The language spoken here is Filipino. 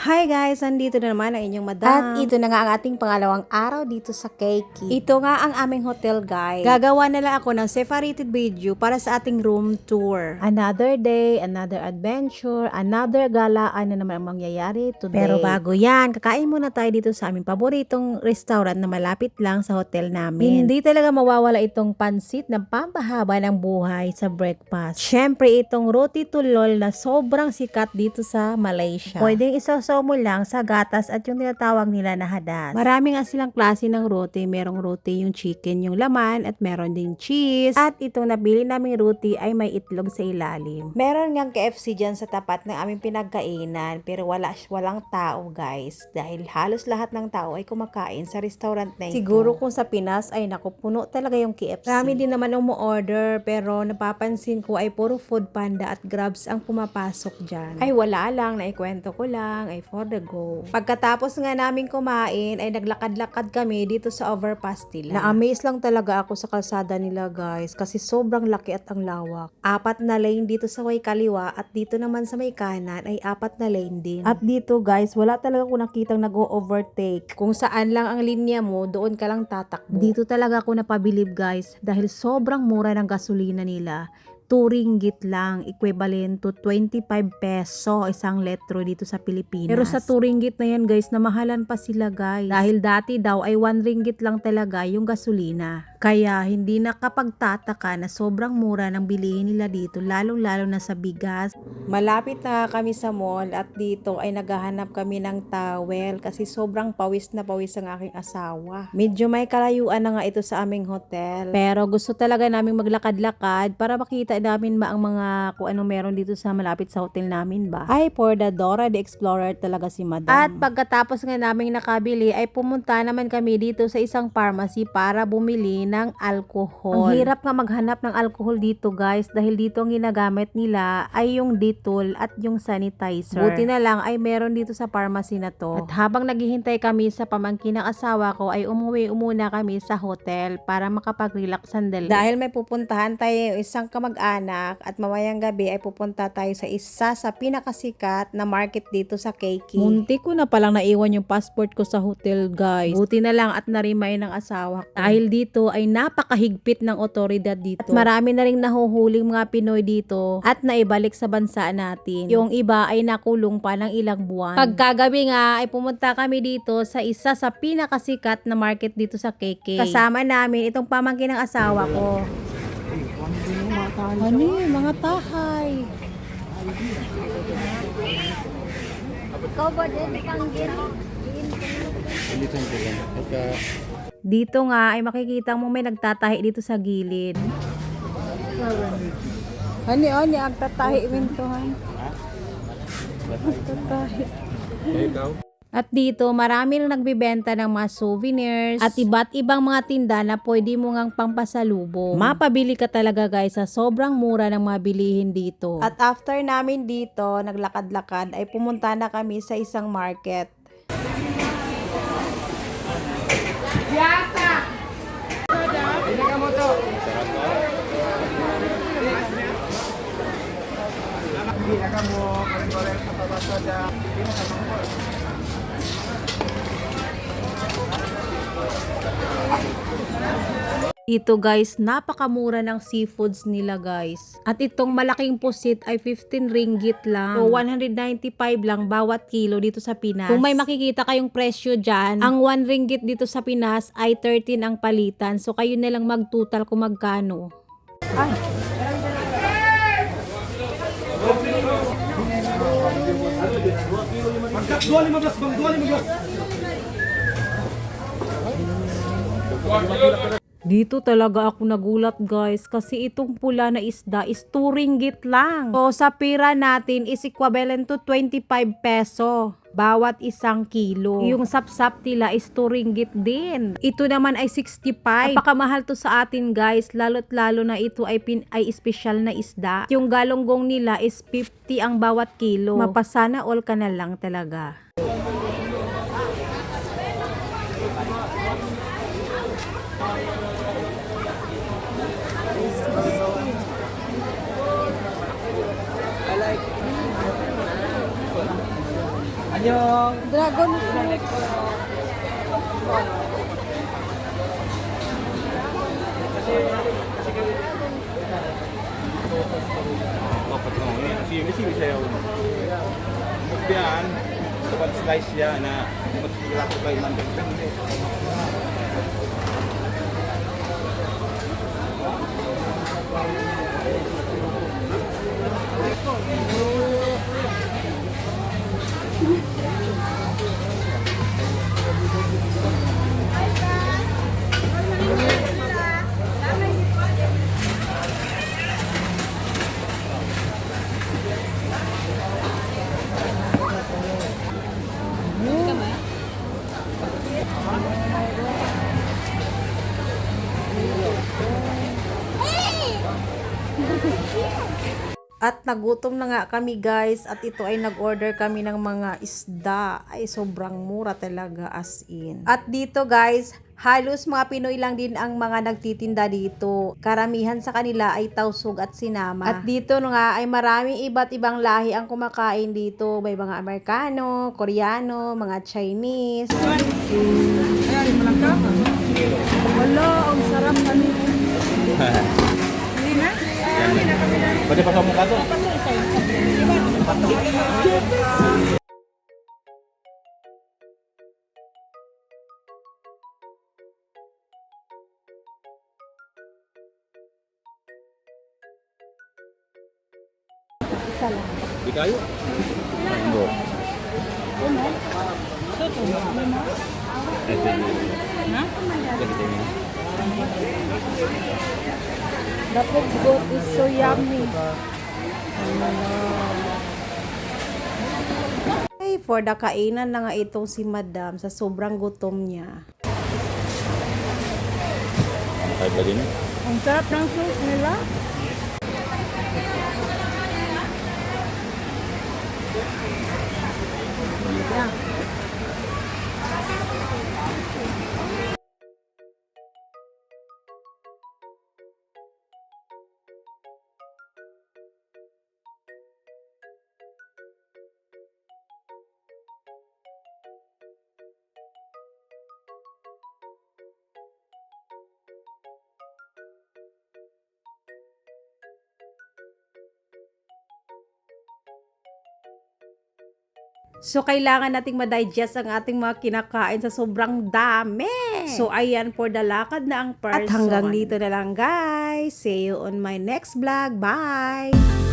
Hi guys! Andito na naman ang inyong madam. At ito na nga ang ating pangalawang araw dito sa Keiki. Ito nga ang aming hotel guys. Gagawa na lang ako ng separated video para sa ating room tour. Another day, another adventure, another galaan na naman ang mangyayari today. Pero bago yan, kakain muna tayo dito sa aming paboritong restaurant na malapit lang sa hotel namin. Hindi talaga mawawala itong pansit na pampahaba ng buhay sa breakfast. Syempre itong roti tulol na sobrang sikat dito sa Malaysia. Pwedeng isasaw mo lang sa gatas at yung tinatawag nila na hadas. Marami nga silang klase ng roti. Merong roti yung chicken yung laman at meron din cheese. At itong nabili naming roti ay may itlog sa ilalim. Meron ngang KFC dyan sa tapat ng aming pinagkainan pero walang tao guys dahil halos lahat ng tao ay kumakain sa restaurant na ito. Siguro kung sa Pinas ay naku, puno talaga yung KFC. Marami din naman umu-order pero napapansin ko ay puro Food Panda at Grabs ang pumapasok dyan. Ay wala lang, naikwento ko lang, ay for the go. Pagkatapos nga namin kumain ay naglakad-lakad kami dito sa overpass nila. Na-amaze lang talaga ako sa kalsada nila guys kasi sobrang laki at ang lawak. 4 na lane dito sa may kaliwa at dito naman sa may kanan ay 4 na lane din. At dito guys, wala talaga ko nakitang nag-overtake. Kung saan lang ang linya mo, doon ka lang tatakbo. Dito talaga ako napabilib guys dahil sobrang mura ng gasolina nila. 2 ringgit lang, equivalent to 25 peso isang litro dito sa Pilipinas. Pero sa 2 ringgit na yan guys, namahalan pa sila guys. Dahil dati daw ay 1 ringgit lang talaga yung gasolina. Kaya hindi nakapagtataka na sobrang mura ng bilihin nila dito, lalong-lalo na sa bigas. Malapit na kami sa mall at dito ay naghahanap kami ng towel kasi sobrang pawis na pawis ang aking asawa. Medyo may kalayuan na nga ito sa aming hotel. Pero gusto talaga namin maglakad-lakad para makita namin ang mga kung anong meron dito sa malapit sa hotel namin ba. Ay, for the Dora the Explorer talaga si madam. At pagkatapos nga namin nakabili ay pumunta naman kami dito sa isang pharmacy para bumili ng alcohol. Ang hirap nga maghanap ng alcohol dito guys dahil dito ang ginagamit nila ay yung Dettol at yung sanitizer. Buti na lang ay meron dito sa pharmacy na to. At habang naghihintay kami sa pamangkin ng asawa ko ay umuwi muna kami sa hotel para makapag-relax sandali. Dahil may pupuntahan tayo isang kamag-anak at mamayang gabi ay pupunta tayo sa isa sa pinakasikat na market dito sa Keiki. Munti ko na palang naiwan yung passport ko sa hotel guys. Buti na lang at narimay ng asawa ko. Dahil dito ay napakahigpit ng otoridad dito. At marami na ring nahuhuling mga Pinoy dito at naibalik sa bansa natin. Yung iba ay nakulong pa ng ilang buwan. Pagkagabi nga ay pumunta kami dito sa isa sa pinakasikat na market dito sa Keiki. Kasama namin itong pamangkin ng asawa ko. Ano yun, mga tahay? Dito nga ay makikita mo may nagtatahi dito sa gilid. Ani, ang tatahi mintuhan. Tatahi. At dito, marami nang nagbibenta ng mga souvenirs at iba't ibang mga tinda na pwede mo ngang pampasalubong. Mapabili ka talaga guys sa sobrang mura ng mga bilihin dito. At after namin dito, naglakad-lakad, ay pumunta na kami sa isang market. Ito guys, napakamura ng seafoods nila guys. At itong malaking pusit ay 15 ringgit lang. So 195 lang bawat kilo dito sa Pinas. Kung may makikita kayong presyo dyan, ang 1 ringgit dito sa Pinas ay 13 ang palitan. So kayo na lang magtutal kung magkano. Ay! Dito talaga ako nagulat guys kasi itong pula na isda is 2 ringgit lang. So sa pira natin is equivalent to 25 peso bawat isang kilo. Yung sapsap nila is 2 ringgit din. Ito naman ay 65. Napakamahal to sa atin guys, lalo't lalo na ito ay special na isda. Yung galonggong nila is 50 ang bawat kilo. Mapasana all ka na lang talaga. Yung Dragon select ko. Dapat mo. Sili sayaw. Yan. Dapat slice yan na magkakilala kayo man. At nagutom na nga kami guys at ito ay nag-order kami ng mga isda. Ay sobrang mura talaga as in. At dito guys, halos mga Pinoy lang din ang mga nagtitinda dito. Karamihan sa kanila ay tausog at sinama. At dito nga ay maraming iba't ibang lahi ang kumakain dito. May mga Amerikano, Koreano, mga Chinese. Ayan, malangka. Wala, ang sarap kami. Hindi na? Pwede pa sa mukha to. Di kayo? Hindi. Dapat goat is so yummy. Ay, for the kainan na nga itong si Madam sa sobrang gutom niya. Kahit lagi na. Ang sarap ng sauce nila. So, kailangan nating ma-digest ang ating mga kinakain sa sobrang dami. So, ayan, for the lakad na ang person. At hanggang dito na lang, guys. See you on my next vlog. Bye!